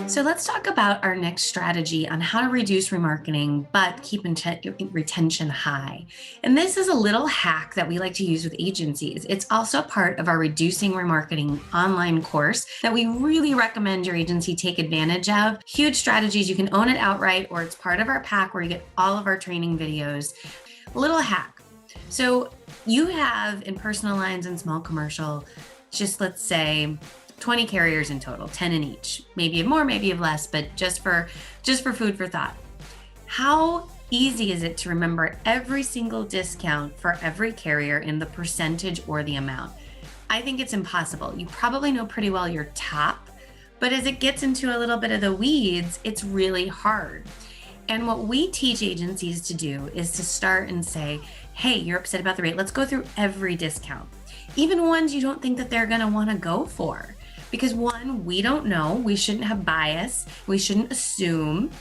So let's talk about our next strategy on how to reduce remarketing, but keep retention high. And this is a little hack that we like to use with agencies. It's also part of our Reducing Remarketing online course that we really recommend your agency take advantage of. Huge strategies. You can own it outright, or it's part of our pack where you get all of our training videos. A little hack. So you have in personal lines and small commercial, just let's say 20 carriers in total, 10 in each. Maybe you have more, maybe you have less, but just for food for thought. How easy is it to remember every single discount for every carrier in the percentage or the amount? I think it's impossible. You probably know pretty well your top, but as it gets into a little bit of the weeds, it's really hard. And what we teach agencies to do is to start and say, hey, you're upset about the rate. Let's go through every discount, even ones you don't think that they're going to want to go for. Because one, we don't know. We shouldn't have bias. We shouldn't assume.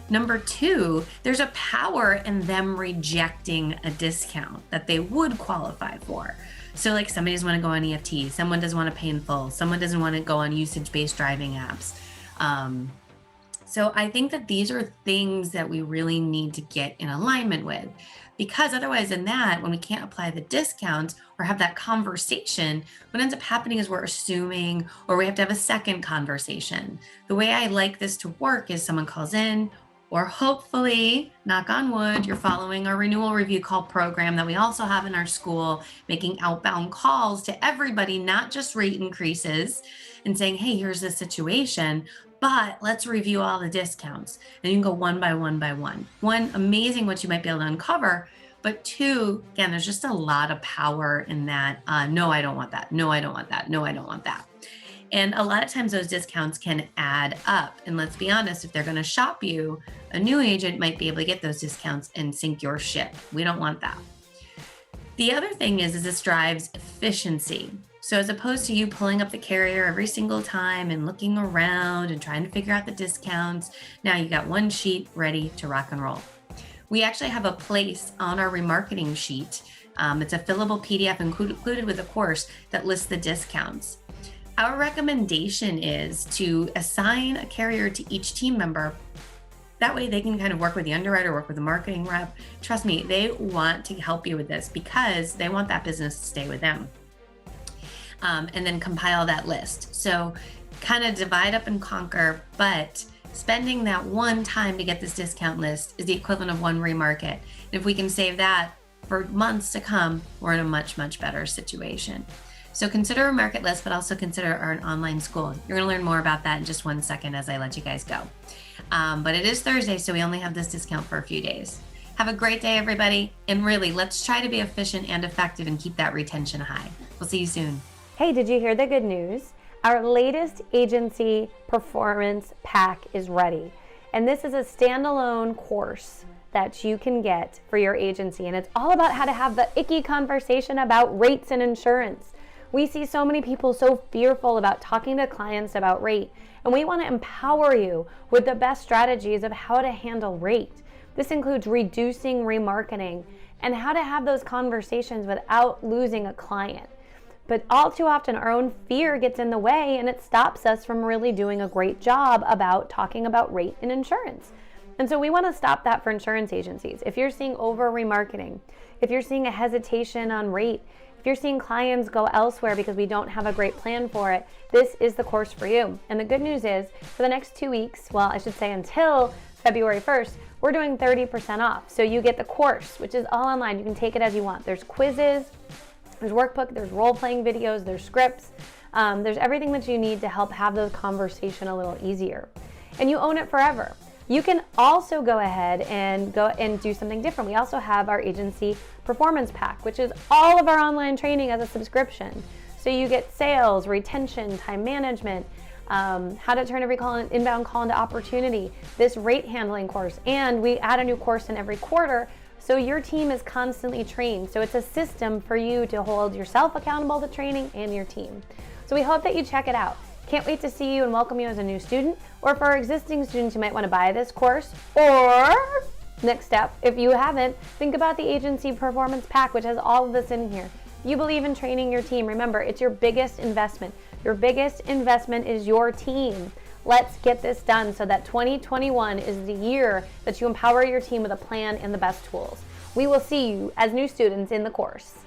Number two, there's a power in them rejecting a discount that they would qualify for. So like somebody doesn't want to go on EFT, someone doesn't want to pay in full, someone doesn't want to go on usage-based driving apps. So I think that these are things that we really need to get in alignment with, because otherwise in that, when we can't apply the discounts or have that conversation, what ends up happening is we're assuming, or we have to have a second conversation. The way I like this to work is someone calls in, or hopefully, knock on wood, you're following our renewal review call program that we also have in our school, making outbound calls to everybody, not just rate increases, and saying, hey, here's the situation, but let's review all the discounts. And you can go one by one by one. One, amazing what you might be able to uncover. But two, again, there's just a lot of power in that. No, I don't want that. No, I don't want that. No, I don't want that. And a lot of times those discounts can add up. And let's be honest, if they're going to shop you, a new agent might be able to get those discounts and sink your ship. We don't want that. The other thing is this drives efficiency. So as opposed to you pulling up the carrier every single time and looking around and trying to figure out the discounts, now you got one sheet ready to rock and roll. We actually have a place on our remarketing sheet. It's a fillable PDF included with a course that lists the discounts. Our recommendation is to assign a carrier to each team member. That way they can kind of work with the underwriter, work with the marketing rep. Trust me, they want to help you with this because they want that business to stay with them. And then compile that list. So kind of divide up and conquer, but spending that one time to get this discount list is the equivalent of one remarket. And if we can save that for months to come, we're in a much, much better situation. So consider a market list, but also consider our online school. You're going to learn more about that in just 1 second as I let you guys go. But it is Thursday, so we only have this discount for a few days. Have a great day, everybody. And really, let's try to be efficient and effective and keep that retention high. We'll see you soon. Hey, did you hear the good news? Our latest agency performance pack is ready. And this is a standalone course that you can get for your agency. And it's all about how to have the icky conversation about rates and insurance. We see so many people so fearful about talking to clients about rate. And we want to empower you with the best strategies of how to handle rate. This includes reducing remarketing and how to have those conversations without losing a client. But all too often, our own fear gets in the way and it stops us from really doing a great job about talking about rate and insurance. And so we want to stop that for insurance agencies. If you're seeing over remarketing, if you're seeing a hesitation on rate, if you're seeing clients go elsewhere because we don't have a great plan for it, this is the course for you. And the good news is for the next 2 weeks, well, I should say until February 1st, we're doing 30% off. So you get the course, which is all online. You can take it as you want. There's quizzes, there's workbook, there's role-playing videos, there's scripts, there's everything that you need to help have the conversation a little easier. And you own it forever. You can also go ahead and do something different. We also have our agency performance pack, which is all of our online training as a subscription. So you get sales, retention, time management, how to turn every inbound call into opportunity, this rate handling course, and we add a new course in every quarter. So your team is constantly trained. So it's a system for you to hold yourself accountable to training and your team. So we hope that you check it out. Can't wait to see you and welcome you as a new student. Or for our existing students, you might want to buy this course. Or next step, if you haven't, think about the agency performance pack, which has all of this in here. You believe in training your team. Remember, it's your biggest investment. Your biggest investment is your team. Let's get this done so that 2021 is the year that you empower your team with a plan and the best tools. We will see you as new students in the course.